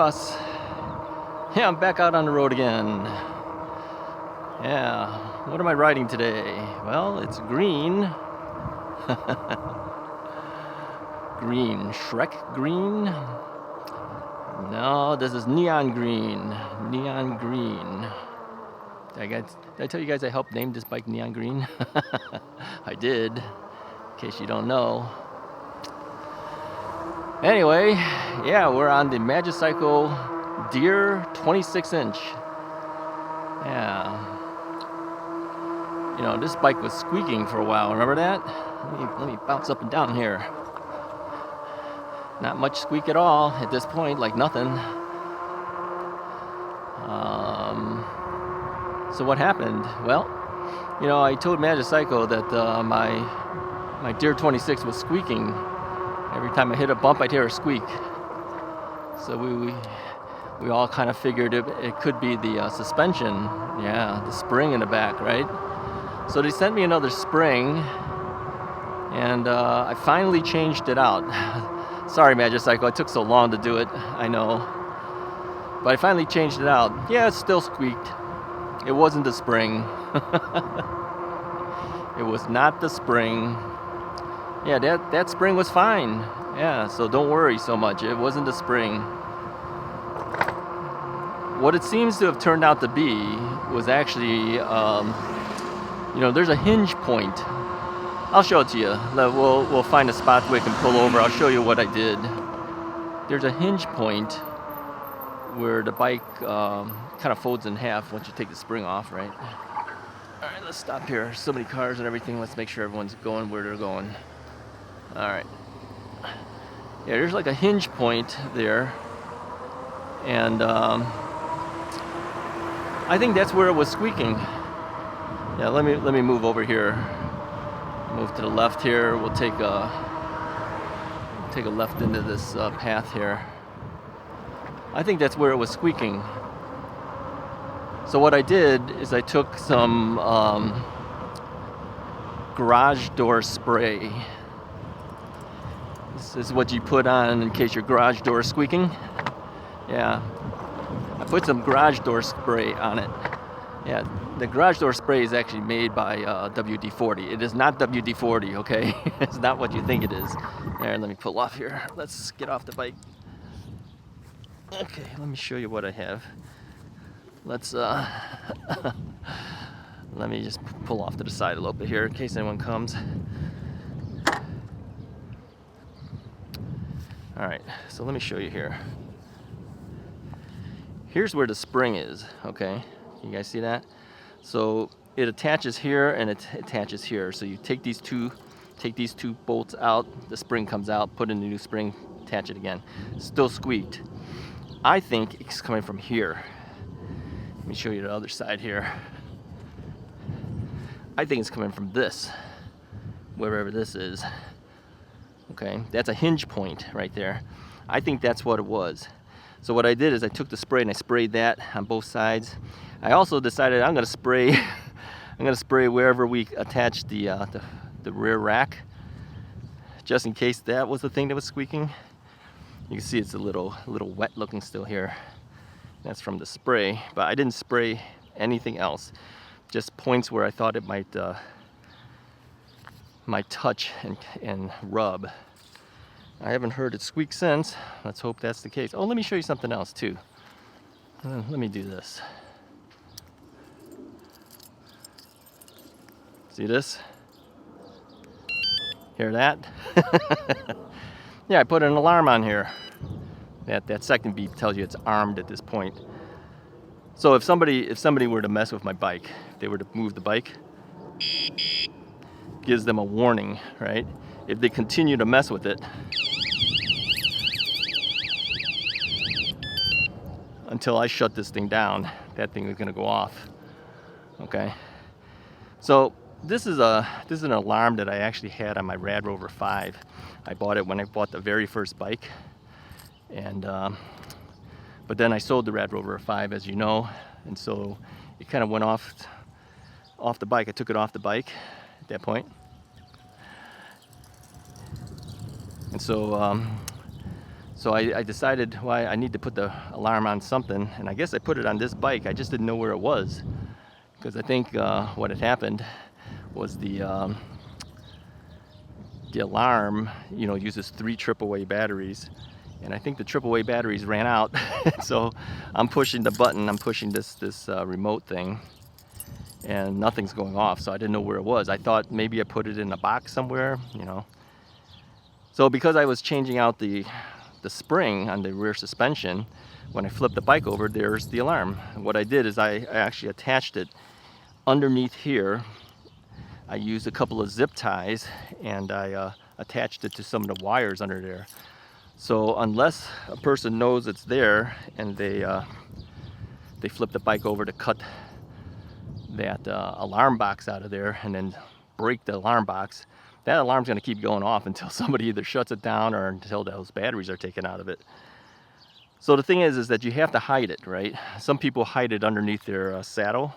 Russ. Yeah, I'm back out on the road again. Yeah, what am I riding today? Well, it's green. Green, Shrek green? No, this is neon green. Neon green. Did I tell you guys I helped name this bike Neon Green? I did, in case you don't know. Anyway, yeah, we're on the Magicycle Deer 26-inch. Yeah. You know, this bike was squeaking for a while, remember that? Let me bounce up and down here. Not much squeak at all at this point, like nothing. So what happened? Well, you know, I told Magicycle that my Deer 26 was squeaking. Every time I hit a bump, I'd hear a squeak. So we all kind of figured it could be the suspension. Yeah, the spring in the back, right? So they sent me another spring, and I finally changed it out. Sorry, Magicycle, it took so long to do it, I know. But I finally changed it out. Yeah, it still squeaked. It wasn't the spring. It was not the spring. Yeah, that spring was fine. Yeah, so don't worry so much. It wasn't the spring. What it seems to have turned out to be was actually, you know, there's a hinge point. I'll show it to you. We'll find a spot where we can pull over. I'll show you what I did. There's a hinge point where the bike kind of folds in half once you take the spring off, right? All right, let's stop here. So many cars and everything. Let's make sure everyone's going where they're going. All right. Yeah, there's like a hinge point there, and I think that's where it was squeaking. Yeah, let me move over here. Move to the left here. We'll take a left into this path here. I think that's where it was squeaking. So what I did is I took some garage door spray. This is what you put on in case your garage door is squeaking. Yeah, I put some garage door spray on it. Yeah, the garage door spray is actually made by WD-40. It is not WD-40, okay? It's not what you think it is. There, let me pull off here. Let's get off the bike. Okay, let me show you what I have. Let's let me just pull off to the side a little bit here in case anyone comes. All right, so let me show you here. Here's where the spring is, okay? You guys see that? So it attaches here and it attaches here. So you take these two bolts out, the spring comes out, put in the new spring, attach it again. Still squeaked. I think it's coming from here. Let me show you the other side here. I think it's coming from this, wherever this is. Okay, that's a hinge point right there. I think that's what it was. So what I did is I took the spray and I sprayed that on both sides. I also decided I'm gonna spray wherever we attach the rear rack, just in case that was the thing that was squeaking. You can see it's a little wet looking still here. That's from the spray, but I didn't spray anything else. Just points where I thought it might touch and rub. I haven't heard it squeak since. Let's hope that's the case. Oh, let me show you something else too. Let me do this. See this? Hear that? Yeah, I put an alarm on here. That second beep tells you it's armed at this point. So if somebody were to mess with my bike, if they were to move the bike, gives them a warning, right? If they continue to mess with it until I shut this thing down, that thing is gonna go off. Okay. So this is an alarm that I actually had on my Rad Rover 5. I bought it when I bought the very first bike, and but then I sold the Rad Rover 5, as you know, and so it kind of went off the bike. I took it off the bike at that point. And so So I decided, well, I need to put the alarm on something, and I guess I put it on this bike. I just didn't know where it was, because I think what had happened was the alarm, you know, uses 3 AAA batteries, and I think the AAA batteries ran out. So I'm pushing the button, I'm pushing this remote thing, and nothing's going off. So I didn't know where it was. I thought maybe I put it in a box somewhere, you know. So because I was changing out the spring on the rear suspension, when I flipped the bike over, there's the alarm. What I did is I actually attached it underneath here. I used a couple of zip ties, and I attached it to some of the wires under there. So unless a person knows it's there and they flip the bike over to cut that alarm box out of there and then break the alarm box, that alarm's going to keep going off until somebody either shuts it down or until those batteries are taken out of it. So the thing is that you have to hide it, right? Some people hide it underneath their saddle.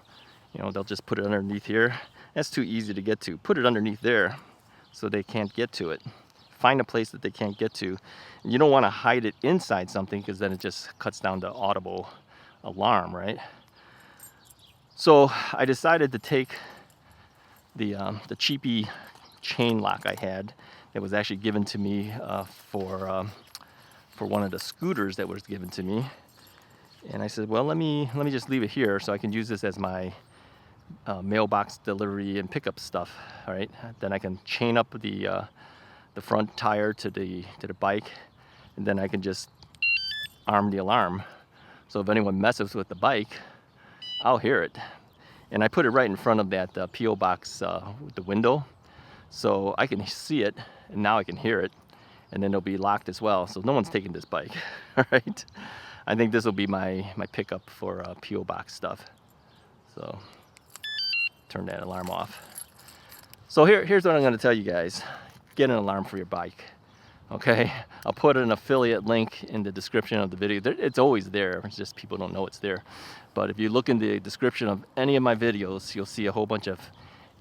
You know, they'll just put it underneath here. That's too easy to get to. Put it underneath there so they can't get to it. Find a place that they can't get to. And you don't want to hide it inside something, because then it just cuts down the audible alarm, right? So I decided to take the cheapy chain lock I had that was actually given to me for one of the scooters that was given to me, and I said, well, let me just leave it here so I can use this as my mailbox delivery and pickup stuff. All right, then I can chain up the front tire to the bike, and then I can just arm the alarm. So if anyone messes with the bike, I'll hear it. And I put it right in front of that PO box with the window, so I can see it, and now I can hear it, and then it'll be locked as well, so no one's taking this bike. All right, I think this will be my pickup for PO box stuff. So turn that alarm off. So here's what I'm going to tell you guys: get an alarm for your bike. Okay, I'll put an affiliate link in the description of the video. It's always there, it's just people don't know it's there. But if you look in the description of any of my videos, you'll see a whole bunch of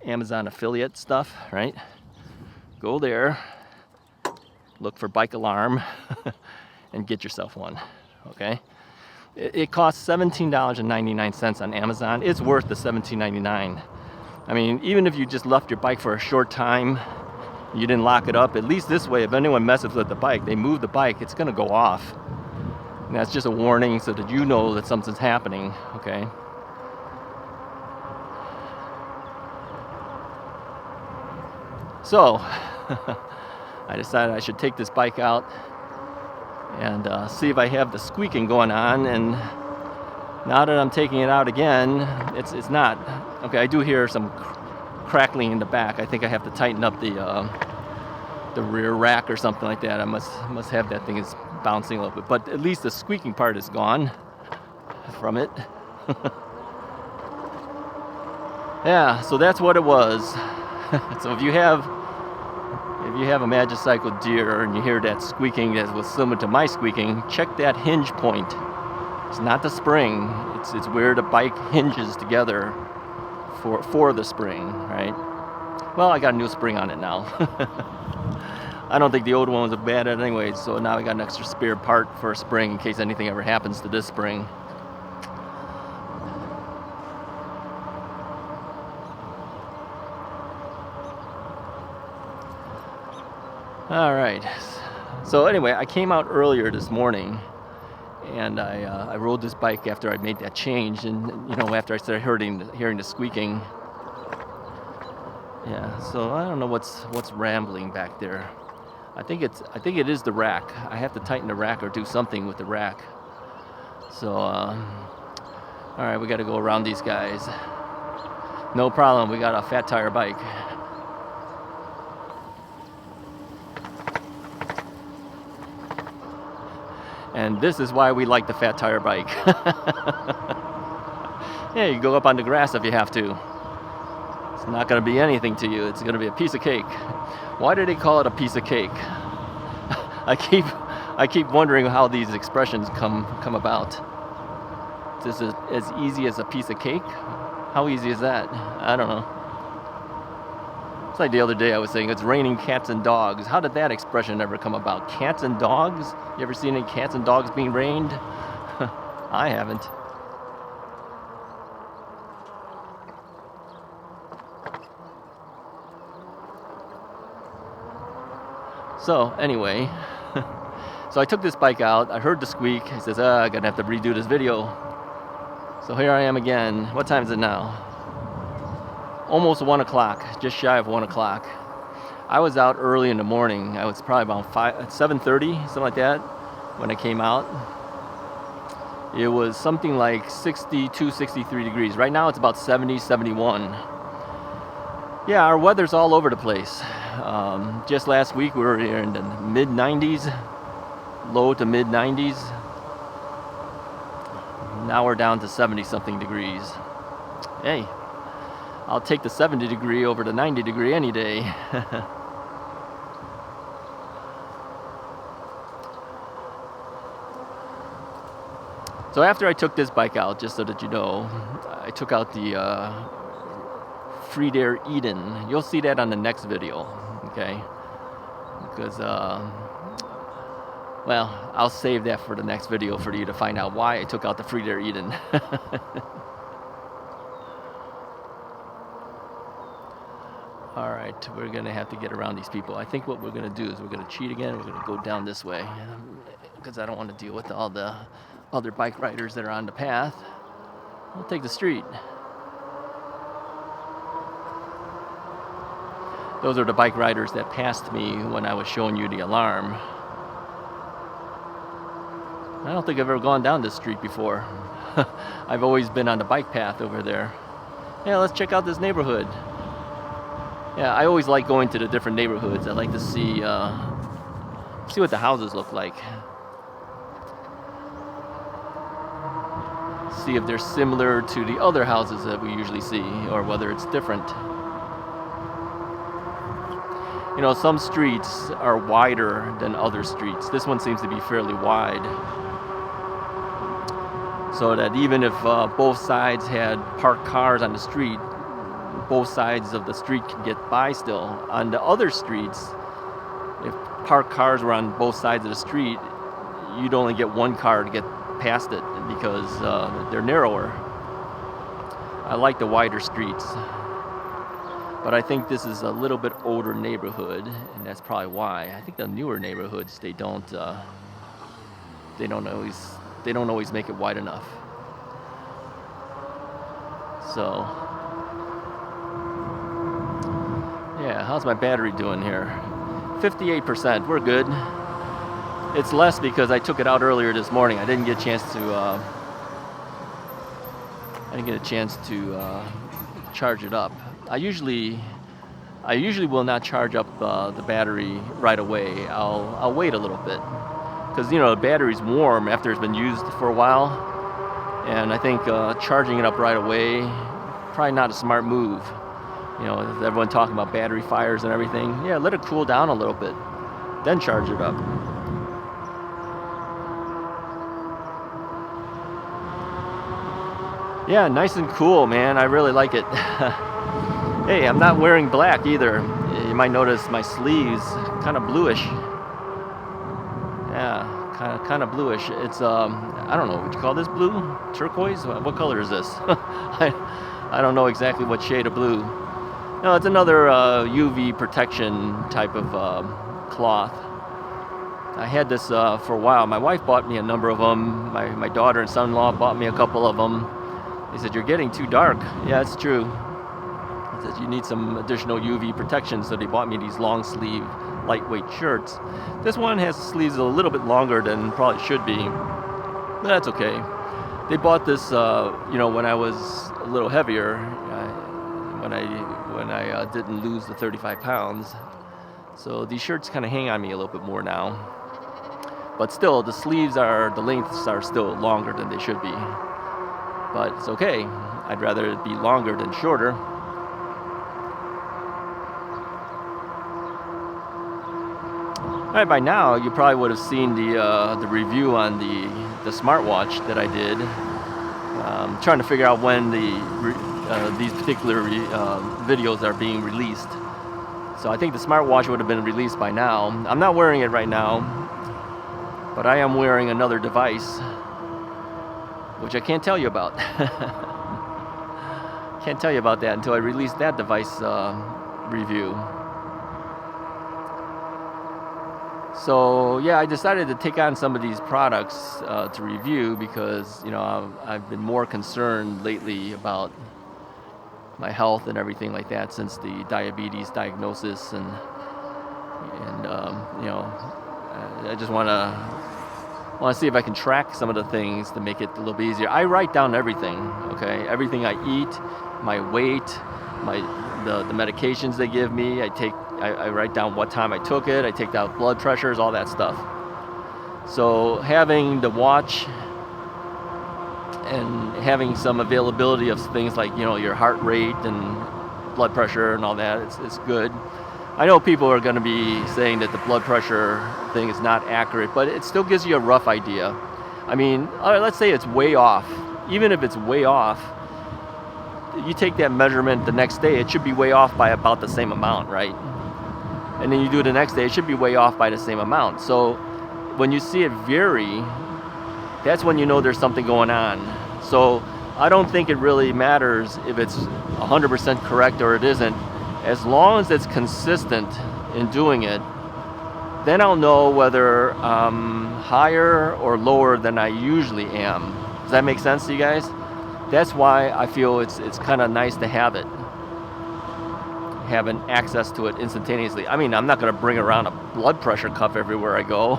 Amazon affiliate stuff, right? Go there, look for bike alarm, and get yourself one, okay? It costs $17.99 on Amazon. It's worth the $17.99. I mean, even if you just left your bike for a short time, you didn't lock it up, at least this way, if anyone messes with the bike, they move the bike, it's gonna go off. And that's just a warning so that you know that something's happening, okay? So, I decided I should take this bike out and see if I have the squeaking going on, and now that I'm taking it out again, it's not. Okay, I do hear some crackling in the back. I think I have to tighten up the rear rack or something like that. I must have that thing is bouncing a little bit, but at least the squeaking part is gone from it. Yeah, so that's what it was. So if you have a Magicycle deer and you hear that squeaking that was similar to my squeaking, check that hinge point. It's not the spring. It's where the bike hinges together for the spring, right? Well, I got a new spring on it now. I don't think the old one was bad anyway, so now I got an extra spare part for a spring in case anything ever happens to this spring. All right, so anyway, I came out earlier this morning, and I rode this bike after I made that change, and you know, after I started hearing the squeaking. Yeah, so I don't know what's rambling back there. I think it is the rack. I have to tighten the rack or do something with the rack. So all right, we got to go around these guys. No problem. We got a fat tire bike. And this is why we like the fat tire bike. Yeah, you go up on the grass if you have to. It's not going to be anything to you. It's going to be a piece of cake. Why do they call it a piece of cake? I keep wondering how these expressions come about. Is it as easy as a piece of cake? How easy is that? I don't know. It's like the other day I was saying, it's raining cats and dogs. How did that expression ever come about? Cats and dogs? You ever seen any cats and dogs being rained? I haven't. So anyway, so I took this bike out. I heard the squeak. I says, I'm gonna have to redo this video. So here I am again. What time is it now? Almost 1 o'clock, just shy of 1 o'clock. I was out early in the morning. I was probably about 7:30, something like that, when I came out. It was something like 62, 63 degrees. Right now it's about 70, 71. Yeah, our weather's all over the place. Just last week we were here in the mid 90s, low to mid 90s. Now we're down to 70 something degrees. Hey, I'll take the 70 degree over the 90 degree any day. So after I took this bike out, just so that you know, I took out the Freedare Eden. You'll see that on the next video, okay? Because, well, I'll save that for the next video for you to find out why I took out the Freedare Eden. All right, we're gonna have to get around these people. I think what we're gonna do is we're gonna cheat again. We're gonna go down this way because I don't want to deal with all the other bike riders that are on the path. We'll take the street. Those are the bike riders that passed me when I was showing you the alarm. I don't think I've ever gone down this street before. I've always been on the bike path over there. Yeah, let's check out this neighborhood. Yeah, I always like going to the different neighborhoods. I like to see what the houses look like. See if they're similar to the other houses that we usually see, or whether it's different. You know, some streets are wider than other streets. This one seems to be fairly wide. So that even if both sides had parked cars on the street, both sides of the street can get by still. On the other streets, if parked cars were on both sides of the street, you'd only get one car to get past it because they're narrower. I like the wider streets. But I think this is a little bit older neighborhood, and that's probably why. I think the newer neighborhoods, they don't always make it wide enough. So, yeah, how's my battery doing here? 58%, we're good. It's less because I took it out earlier this morning. I didn't get a chance to charge it up. I usually will not charge up the battery right away. I'll wait a little bit because you know the battery's warm after it's been used for a while, and I think charging it up right away probably not a smart move. You know, with everyone talking about battery fires and everything. Yeah, let it cool down a little bit, then charge it up. Yeah, nice and cool, man. I really like it. Hey, I'm not wearing black either. You might notice my sleeves kind of bluish. Yeah, kind of bluish. It's I don't know, would you call this blue? Turquoise? What color is this? I don't know exactly what shade of blue. No, it's another UV protection type of cloth. I had this for a while. My wife bought me a number of them. My daughter and son-in-law bought me a couple of them. They said, "You're getting too dark." Yeah, it's true. He said, "You need some additional UV protection," so they bought me these long sleeve, lightweight shirts. This one has sleeves a little bit longer than probably should be, but that's okay. They bought this, you know, when I was a little heavier, when I didn't lose the 35 pounds. So these shirts kind of hang on me a little bit more now. But still, the lengths are still longer than they should be. But it's okay. I'd rather it be longer than shorter. All right, by now you probably would have seen the review on the smartwatch that I did. Trying to figure out when these particular videos are being released. So I think the smartwatch would have been released by now. I'm not wearing it right now, but I am wearing another device, which I can't tell you about. Can't tell you about that until I release that device review. So yeah, I decided to take on some of these products to review because, you know, I've been more concerned lately about my health and everything like that since the diabetes diagnosis, and you know, I just want to see if I can track some of the things to make it a little bit easier. I write down everything, okay? Everything I eat, my weight, the medications they give me. I write down what time I took it. I take down blood pressures, all that stuff. So having the watch and having some availability of things like, you know, your heart rate and blood pressure and all that, it's good. I know people are going to be saying that the blood pressure thing is not accurate, but it still gives you a rough idea. I mean, let's say it's way off. Even if it's way off, you take that measurement the next day, it should be way off by about the same amount, right? And then you do it the next day, it should be way off by the same amount. So when you see it vary, that's when you know there's something going on. So I don't think it really matters if it's 100% correct or it isn't. As long as it's consistent in doing it, then I'll know whether I'm higher or lower than I usually am. Does that make sense to you guys? That's why I feel it's kind of nice to have it, having access to it instantaneously. I mean, I'm not going to bring around a blood pressure cuff everywhere I go,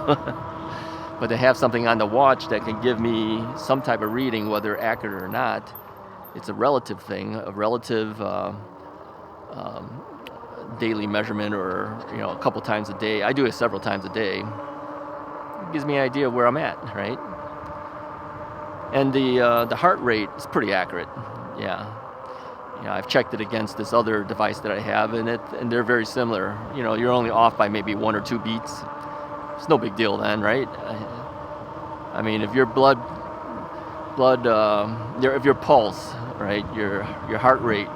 but to have something on the watch that can give me some type of reading, whether accurate or not, it's a relative thing, a relative daily measurement, or, you know, a couple times a day. I do it several times a day. It gives me an idea of where I'm at, right? And the heart rate is pretty accurate. Yeah. You know, I've checked it against this other device that I have, and they're very similar. You know, you're only off by maybe 1 or 2 beats. It's no big deal then, right? I mean, if your if your pulse, right, your heart rate,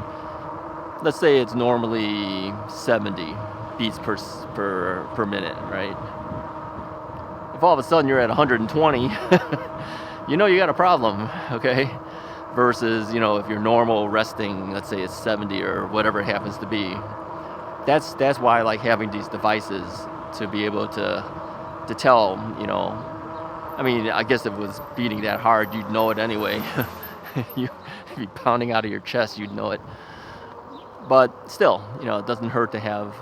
let's say it's normally 70 beats per minute, right? If all of a sudden you're at 120, you know you got a problem, okay? Versus, you know, if you're normal resting, let's say it's 70 or whatever it happens to be. That's why I like having these devices, to be able to tell, you know. I mean, I guess if it was beating that hard, you'd know it anyway. You'd be pounding out of your chest, you'd know it. But still, you know, it doesn't hurt to have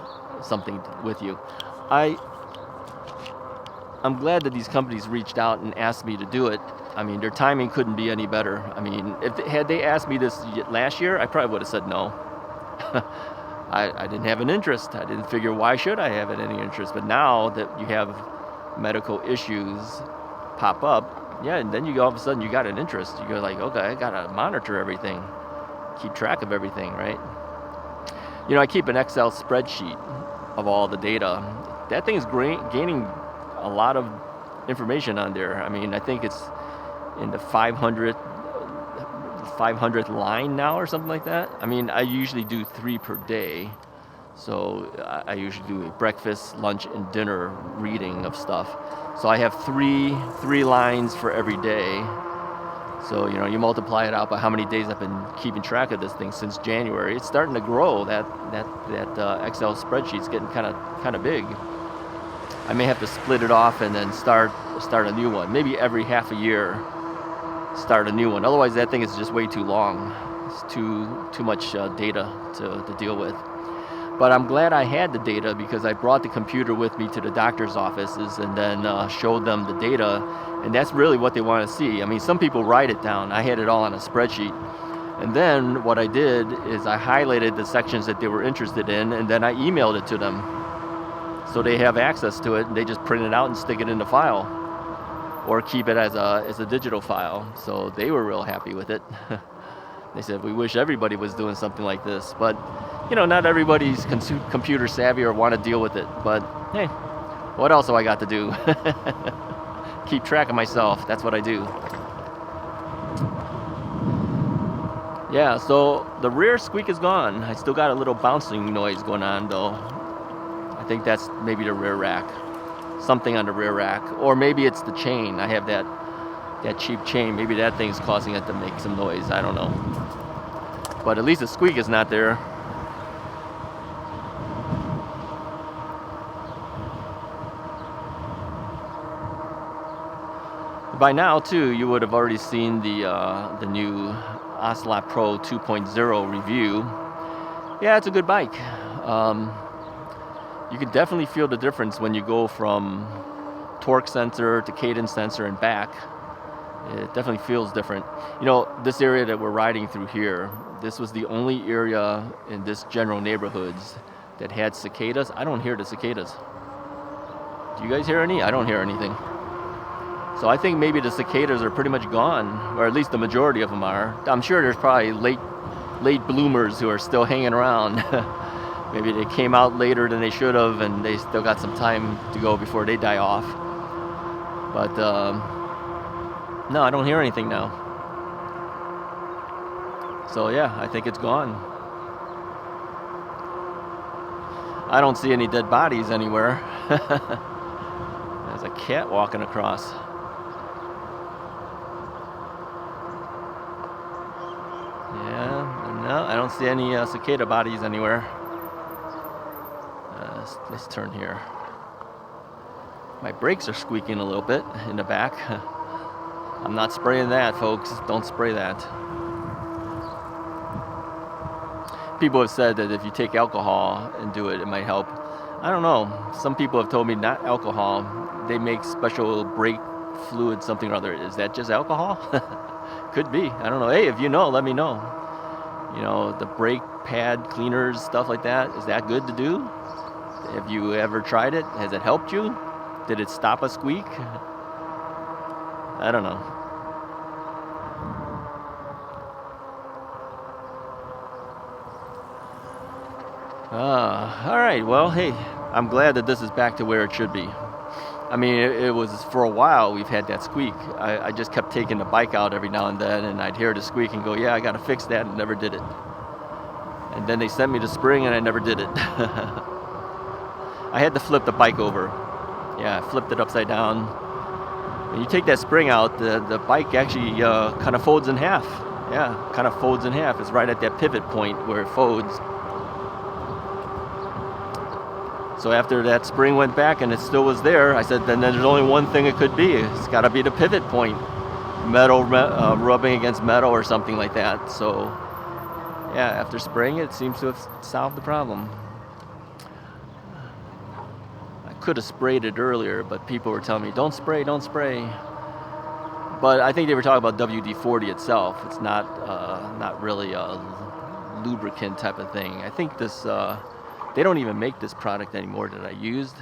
something with you. I'm glad that these companies reached out and asked me to do it. I mean, their timing couldn't be any better. I mean, had they asked me this last year, I probably would have said no. I didn't have an interest. I didn't figure, why should I have any interest? But now that you have medical issues pop up, yeah, and then you all of a sudden you got an interest. You're like, okay, I gotta monitor everything, keep track of everything, right? You know, I keep an Excel spreadsheet of all the data. That thing is gaining a lot of information on there. I mean, I think it's in the 500th line now or something like that. I mean, I usually do 3 per day. So I usually do breakfast, lunch, and dinner reading of stuff. So I have three lines for every day. So, you know, you multiply it out by how many days I've been keeping track of this thing since January. It's starting to grow. That Excel spreadsheet's getting kind of big. I may have to split it off and then start a new one. Maybe every half a year, start a new one. Otherwise, that thing is just way too long. It's too much data to deal with. But I'm glad I had the data, because I brought the computer with me to the doctor's offices and then showed them the data, and that's really what they want to see. I mean, some people write it down. I had it all on a spreadsheet. And then what I did is I highlighted the sections that they were interested in, and then I emailed it to them. So they have access to it, and they just print it out and stick it in the file, or keep it as a digital file. So they were real happy with it. They said, we wish everybody was doing something like this. But, you know, not everybody's computer savvy or want to deal with it. But, hey, what else have I got to do? Keep track of myself. That's what I do. Yeah, so the rear squeak is gone. I still got a little bouncing noise going on, though. think that's maybe the rear rack. Something on the rear rack. Or maybe it's the chain. I have that cheap chain. Maybe that thing's causing it to make some noise. I don't know. But at least the squeak is not there. By now, too, you would have already seen the new Ocelot Pro 2.0 review. Yeah, it's a good bike. You can definitely feel the difference when you go from torque sensor to cadence sensor and back. It definitely feels different. You know, this area that we're riding through here, this was the only area in this general neighborhoods that had cicadas. I don't hear the cicadas. Do you guys hear any? I don't hear anything. So I think maybe the cicadas are pretty much gone, or at least the majority of them are. I'm sure there's probably late bloomers who are still hanging around. Maybe they came out later than they should have, and they still got some time to go before they die off. But no, I don't hear anything now. So yeah, I think it's gone. I don't see any dead bodies anywhere. There's a cat walking across. Yeah, no, I don't see any cicada bodies anywhere. Let's turn here. My brakes are squeaking a little bit in the back. I'm not spraying that, folks. Don't spray that. People have said that if you take alcohol and do it, it might help. I don't know. Some people have told me not alcohol. They make special brake fluid, something or other. Is that just alcohol? Could be. I don't know. Hey, if you know, let me know. You know, the brake pad cleaners, stuff like that. Is that good to do? Have you ever tried it? Has it helped you? Did it stop a squeak? I don't know. All right. Well, hey, I'm glad that this is back to where it should be. I mean, it was for a while we've had that squeak. I just kept taking the bike out every now and then, and I'd hear the squeak and go, yeah, I got to fix that, and never did it. And then they sent me the spring, and I never did it. I had to flip the bike over. Yeah, I flipped it upside down. When you take that spring out, the bike actually kind of folds in half. Yeah, kind of folds in half. It's right at that pivot point where it folds. So after that spring went back and it still was there, I said, then there's only one thing it could be. It's got to be the pivot point. Metal rubbing against metal or something like that. So yeah, after spring, it seems to have solved the problem. Could have sprayed it earlier, but people were telling me don't spray. But I think they were talking about WD-40 itself. It's not really a lubricant type of thing. I think this they don't even make this product anymore that I used.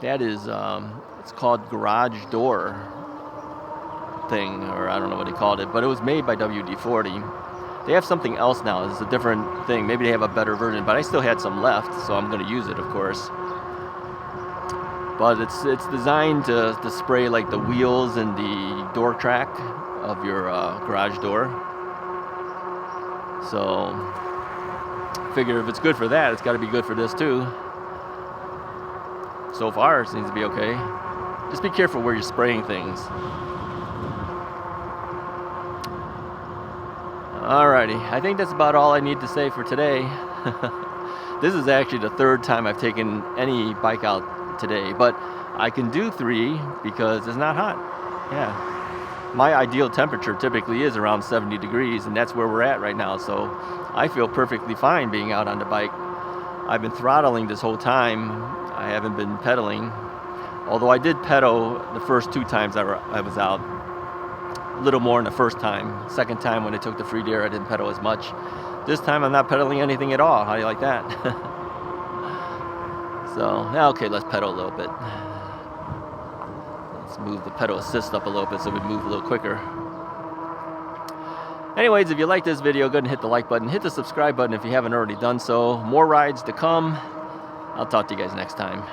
That is it's called garage door thing, or I don't know what they called it, but it was made by WD-40. They have something else now. It's a different thing. Maybe they have a better version, but I still had some left, so I'm going to use it, of course. But it's designed to spray like the wheels and the door track of your garage door. So figure if it's good for that, it's got to be good for this too. So far, it seems to be okay. Just be careful where you're spraying things. Alrighty, I think that's about all I need to say for today. This is actually the third time I've taken any bike out today, but I can do 3 because it's not hot. Yeah, my ideal temperature typically is around 70 degrees, and that's where we're at right now, so I feel perfectly fine being out on the bike. I've been throttling this whole time. I haven't been pedaling, although I did pedal the first 2 times I was out. A little more in the first time. Second time when I took the free air, I didn't pedal as much. This time I'm not pedaling anything at all. How do you like that? So, okay, let's pedal a little bit. Let's move the pedal assist up a little bit so we move a little quicker. Anyways, if you like this video, go ahead and hit the like button. Hit the subscribe button if you haven't already done so. More rides to come. I'll talk to you guys next time.